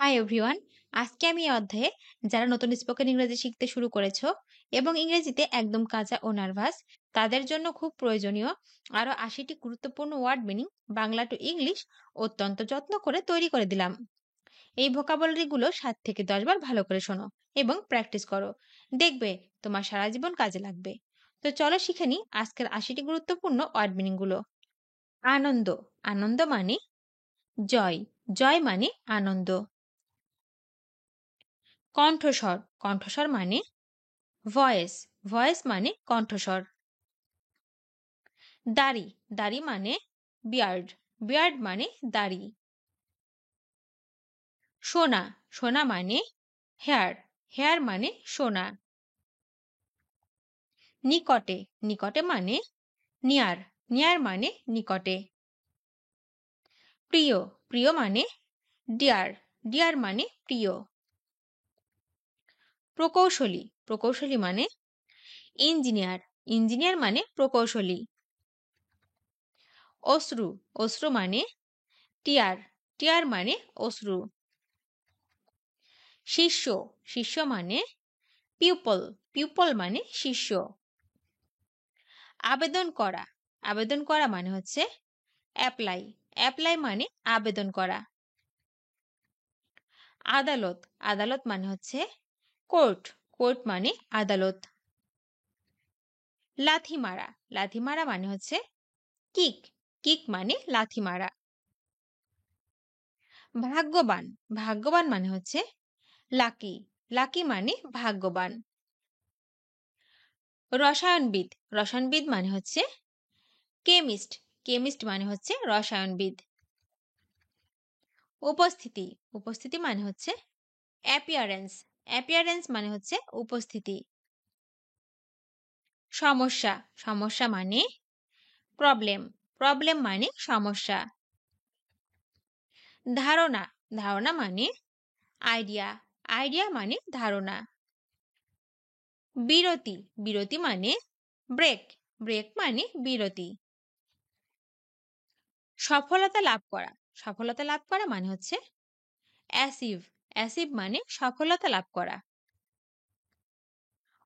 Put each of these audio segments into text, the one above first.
Hi everyone. আজকে আমি এই অধ্যায়ে যারা নতুন স্পোকেন ইংরেজি শিখতে শুরু করেছো এবং ইংরেজিতে একদম কাঁচা ও নার্ভাস তাদের জন্য খুব প্রয়োজনীয় আরো ৮০টি গুরুত্বপূর্ণ word meaning Bangla to English অত্যন্ত যত্ন করে তৈরি করে দিলাম। এই ভোকাবুলারিগুলো ৭ থেকে ১০ বার ভালো করে শোনো এবং প্র্যাকটিস করো। দেখবে তোমার সারা জীবন কাজে লাগবে। তো চলো শিখে নিই আজকের ৮০টি গুরুত্বপূর্ণ ওয়ার্ড মিনিং গুলো। আনন্দ। আনন্দ মানে জয়। জয় মানে আনন্দ। কণ্ঠস্বর। কণ্ঠস্বর মানে ভয়েস। ভয়েস মানে কণ্ঠস্বর। দাড়ি। দাড়ি মানে বিয়ার্ড। বিয়ার্ড মানে দাড়ি। সোনা। সোনা মানে হেয়ার। হেয়ার মানে সোনা। নিকটে। নিকটে মানে নিয়ার। নিয়ার মানে নিকটে। প্রিয়। প্রিয় মানে ডিয়ার। ডিয়ার মানে প্রিয়। প্রকৌশলী। প্রকৌশলী মানে ইঞ্জিনিয়ার। ইঞ্জিনিয়ার মানে প্রকৌশলী। অশ্রু। অশ্রু মানে টিয়ার। টিয়ার মানে অশ্রু। শিষ্য। শিষ্য মানে পিউপল। পিউপল মানে শিষ্য। আবেদন করা। আবেদন করা মানে হচ্ছে অ্যাপ্লাই। অ্যাপ্লাই মানে আবেদন করা। আদালত। আদালত মানে হচ্ছে কোর্ট। কোর্ট মানে আদালত। লাথি মারা। লাথি মারা মানে হচ্ছে কিক। কিক মানে লাথি মারা। ভাগ্যবান। ভাগ্যবান মানে হচ্ছে লাকি। লাকি মানে ভাগ্যবান। রসায়নবিদ। রসায়নবিদ মানে হচ্ছে কেমিস্ট। কেমিস্ট মানে হচ্ছে রসায়নবিদ। উপস্থিতি। উপস্থিতি মানে হচ্ছে অ্যাপিয়ারেন্স। অ্যাপিয়ারেন্স মানে হচ্ছে উপস্থিতি। সমস্যা। সমস্যা মানে প্রবলেম। প্রবলেম মানে সমস্যা। ধারণা। ধারণা মানে আইডিয়া। আইডিয়া মানে ধারণা। বিরতি। বিরতি মানে ব্রেক। ব্রেক মানে বিরতি। সফলতা লাভ করা। সফলতা লাভ করা মানে হচ্ছে অ্যাচিভ। অ্যাচিভ মানে সফলতা লাভ করা।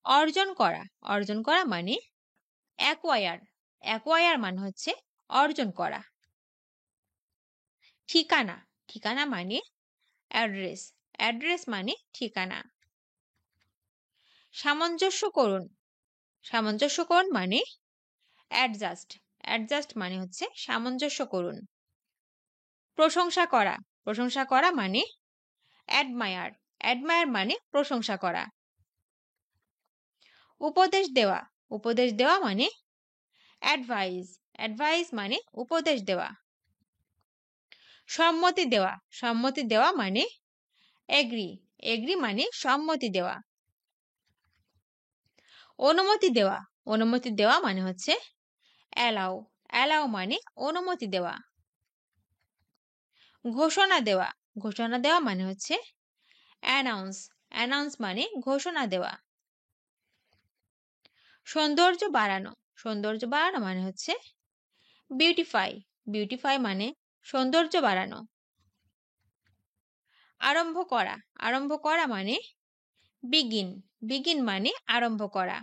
অর্জন করা। অর্জন করা মানে অ্যাকোয়ার। অ্যাকোয়ার মানে হচ্ছে অর্জন করা। ঠিকানা। ঠিকানা মানে অ্যাড্রেস। অ্যাড্রেস মানে ঠিকানা। সামঞ্জস্য করুন। সামঞ্জস্য করুন মানে অ্যাডজাস্ট। অ্যাডজাস্ট মানে হচ্ছে সামঞ্জস্য করুন। প্রশংসা করা। প্রশংসা করা মানে অ্যাডমায়ার। অ্যাডমায়ার মানে প্রশংসা করা। উপদেশ দেওয়া। উপদেশ দেওয়া মানে অ্যাডভাইস। অ্যাডভাইস মানে উপদেশ দেওয়া। সম্মতি দেওয়া। সম্মতি দেওয়া মানে এগ্রি। এগ্রি মানে সম্মতি দেওয়া। অনুমতি দেওয়া। অনুমতি দেওয়া মানে হচ্ছে অ্যালাউ। অ্যালাউ মানে অনুমতি দেওয়া। ঘোষণা দেওয়া। ঘোষণা দেওয়া মানে হচ্ছে অ্যানাউন্স। অ্যানাউন্স মানে ঘোষণা দেওয়া। সৌন্দর্য বাড়ানো। সৌন্দর্য বাড়ানো মানে হচ্ছে বিউটিফাই। বিউটিফাই মানে সৌন্দর্য বাড়ানো। আরম্ভ করা। আরম্ভ করা মানে বিগিন। বিগিন মানে আরম্ভ করা।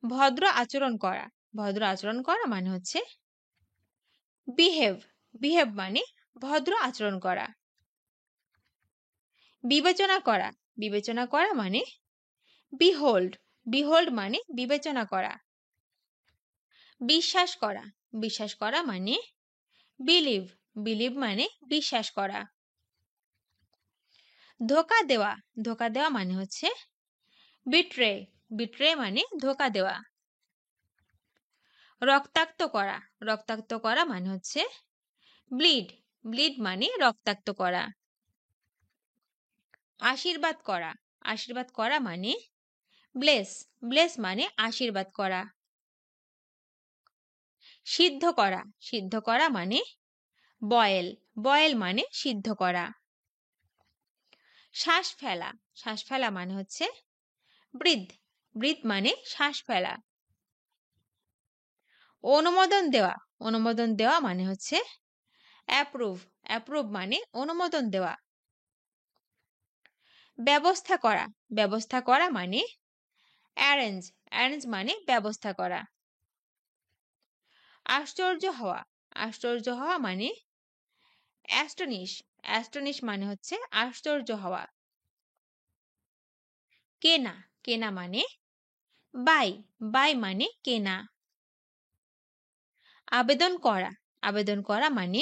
ভদ্র আচরণ করা। ভদ্র আচরণ করা মানে হচ্ছে বিহেভ। বিহেভ মানে ভদ্র আচরণ করা। বিবেচনা করা। বিবেচনা করা মানে বিহোল্ড। বিহোল্ড মানে বিবেচনা করা। বিশ্বাস করা। বিশ্বাস করা মানে বিলিভ। বিলিভ মানে বিশ্বাস করা। ধোঁকা দেওয়া। ধোঁকা দেওয়া মানে হচ্ছে বিট্রে। বিট্রে মানে ধোঁকা দেওয়া। রক্তাক্ত করা। রক্তাক্ত করা মানে হচ্ছে ব্লিড। ব্লিড মানে রক্তাক্ত করা। আশীর্বাদ করা। আশীর্বাদ করা মানে ব্লেস। ব্লেস মানে আশীর্বাদ করা। সিদ্ধ করা। সিদ্ধ করা মানে বয়েল। বয়েল মানে সিদ্ধ করা। শ্বাস ফেলা। শ্বাস ফেলা মানে হচ্ছে ব্রিথ। ব্রিথ মানে শ্বাস ফেলা। অনুমোদন দেওয়া। অনুমোদন দেওয়া মানে হচ্ছে অ্যাপ্রুভ অ্যাপ্রুভ মানে অনুমোদন দেওয়া। ব্যবস্থা করা ব্যবস্থা করা মানে অ্যারেঞ্জ অ্যারেঞ্জ মানে ব্যবস্থা করা। আশ্চর্য হওয়া আশ্চর্য হওয়া মানে অ্যাস্টনিশ অ্যাস্টনিশ মানে হচ্ছে আশ্চর্য হওয়া। কেনা কেনা মানে বাই বাই মানে কেনা। আবেদন করা আবেদন করা মানে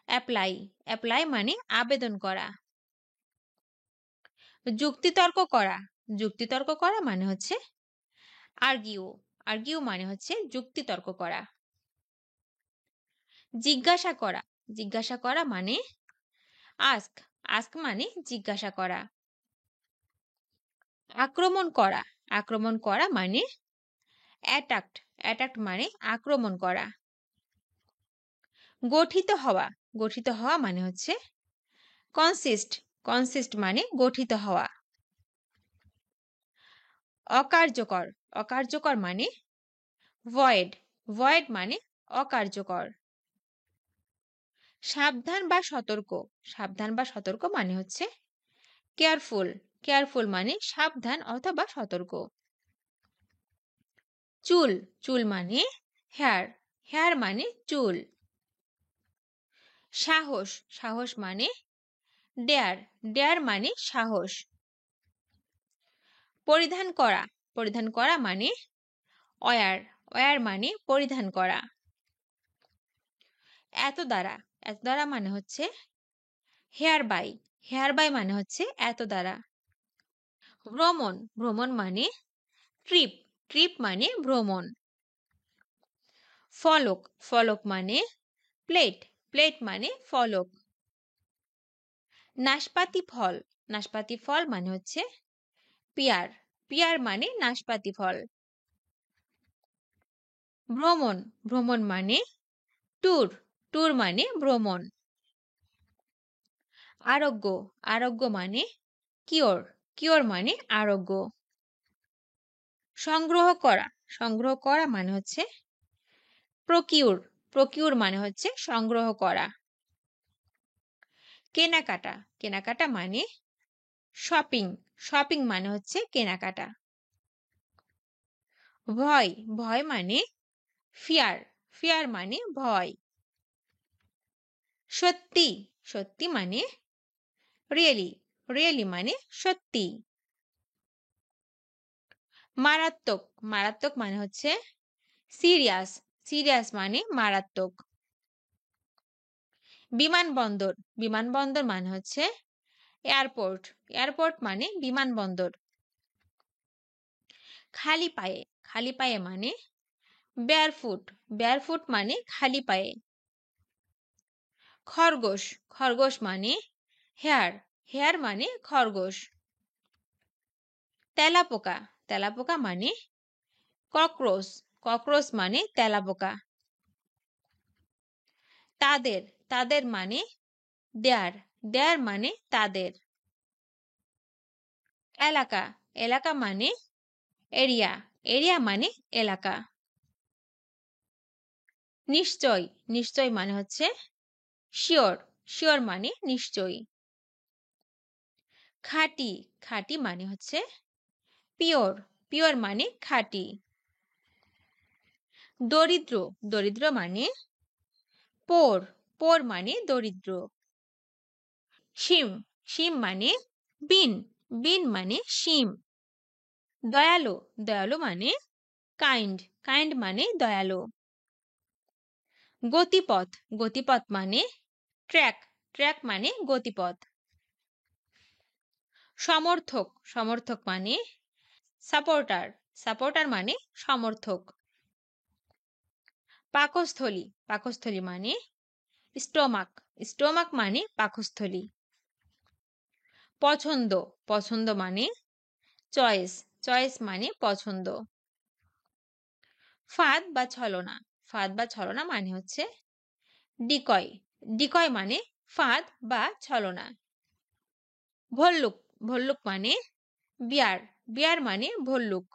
অ্যাপ্লাই অ্যাপ্লাই মানে আবেদন করা। যুক্তিতর্ক করা যুক্তিতর্ক করা মানে হচ্ছে আর্গিউ আর্গিউ মানে হচ্ছে যুক্তিতর্ক করা। জিজ্ঞাসা করা জিজ্ঞাসা করা মানে আস্ক আস্ক মানে জিজ্ঞাসা করা। আক্রমণ করা আক্রমণ করা মানে অ্যাটাক্ট অ্যাটাক্ট মানে আক্রমণ করা। গঠিত হওয়া গঠিত হওয়া মানে হচ্ছে কনসিস্ট কনসিস্ট মানে গঠিত হওয়া। অকার্যকর অকার্যকর মানে ভয়েড ভয়েড মানে অকার্যকর। সাবধান বা সতর্ক সাবধান বা সতর্ক মানে হচ্ছে কেয়ারফুল কেয়ারফুল মানে সাবধান অথবা সতর্ক। চুল চুল মানে হেয়ার হেয়ার মানে চুল। সাহস সাহস মানে ডেয়ার ডেয়ার মানে সাহস। পরিধান করা পরিধান করা মানে ওয়ার ওয়ার মানে পরিধান করা। এত দ্বারা এত দ্বারা মানে হচ্ছে হেয়ার বাই হেয়ার বাই মানে হচ্ছে এত দ্বারা। ভ্রমণ ভ্রমণ মানে ট্রিপ ট্রিপ মানে ভ্রমণ। ফলক ফলক মানে প্লেট প্লেট মানে ফলক। নাশপাতি ফল নাশপাতি ফল মানে হচ্ছে পিয়ার পিয়ার মানে নাশপাতি ফল। ভ্রমণ ভ্রমণ মানে ট্যুর ট্যুর মানে ভ্রমণ। আরোগ্য আরোগ্য মানে কিওর কিওর মানে আরোগ্য। সংগ্রহ করা সংগ্রহ করা মানে হচ্ছে প্রকিউর প্রকিউর মানে হচ্ছে সংগ্রহ করা। কেনাকাটা কেনাকাটা মানে শপিং শপিং মানে হচ্ছে কেনাকাটা। ভয় ভয় মানে ফিয়ার ফিয়ার মানে ভয়। সত্যি সত্যি মানে রিয়েলি রিয়েলি মানে সত্যি। মারাত্মক মারাত্মক মানে হচ্ছে সিরিয়াস সিরিয়াস মানে মারাত্মক। বিমানবন্দর বিমানবন্দর মানে হচ্ছে এয়ারপোর্ট এয়ারপোর্ট মানে বিমানবন্দর। খালি পায়ে খালি পায়ে মানে বেয়ারফুট বেয়ারফুট মানে খালি পায়ে। খরগোশ খরগোশ মানে হেয়ার হেয়ার মানে খরগোশ। তেলাপোকা তেলাপোকা মানে ককরোচ ককরোচ মানে তেলাপোকা। তাদের তাদের মানে দেয়ার দেয়ার মানে তাদের। এলাকা এলাকা মানে এরিয়া এরিয়া মানে এলাকা। নিশ্চয় নিশ্চয় মানে হচ্ছে শিওর শিওর মানে নিশ্চয়ই। খাঁটি খাঁটি মানে হচ্ছে পিওর পিওর মানে খাঁটি। দরিদ্র দরিদ্র মানে পোর পোর মানে দরিদ্র। শিম শিম মানে বিন বিন মানে শিম। দয়ালু দয়ালু মানে কাইন্ড কাইন্ড মানে দয়ালু। গতিপথ গতিপথ মানে ট্র্যাক ট্র্যাক মানে গতিপথ। সমর্থক সমর্থক মানে সাপোর্টার সাপোর্টার মানে সমর্থক। পাকস্থলী পাকস্থলী মানে স্টোমাক স্টোমাক মানে পাকস্থলী। পছন্দ পছন্দ মানে চয়েস চয়েস মানে পছন্দ। ফাঁদ বা ছলনা ফাঁদ বা ছলনা মানে হচ্ছে ডিকয় ডিকয় মানে ফাঁদ বা ছলনা। ভল্লুক ভল্লুক মানে বিয়ার বিয়ার মানে ভল্লুক।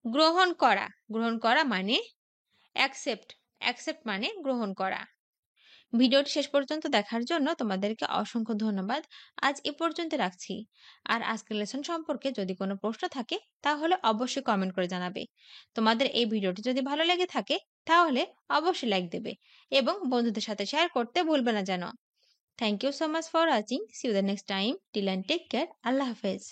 গ্রহণ করা মানে অ্যাকসেপ্ট অ্যাকসেপ্ট মানে গ্রহণ করা। ভিডিওটি শেষ পর্যন্ত দেখার জন্য তোমাদেরকে অসংখ্য ধন্যবাদ। আজ এ পর্যন্ত রাখছি। আর আজকের লেসন সম্পর্কে যদি কোনো প্রশ্ন থাকে তাহলে অবশ্যই কমেন্ট করে জানাবে। তোমাদের এই ভিডিওটি যদি ভালো লেগে থাকে তাহলে অবশ্যই লাইক দেবে এবং বন্ধুদের সাথে শেয়ার করতে ভুলবে না যেন। Thank you so much for watching. See you the next time. Till and take care. আল্লাহ হাফেজ।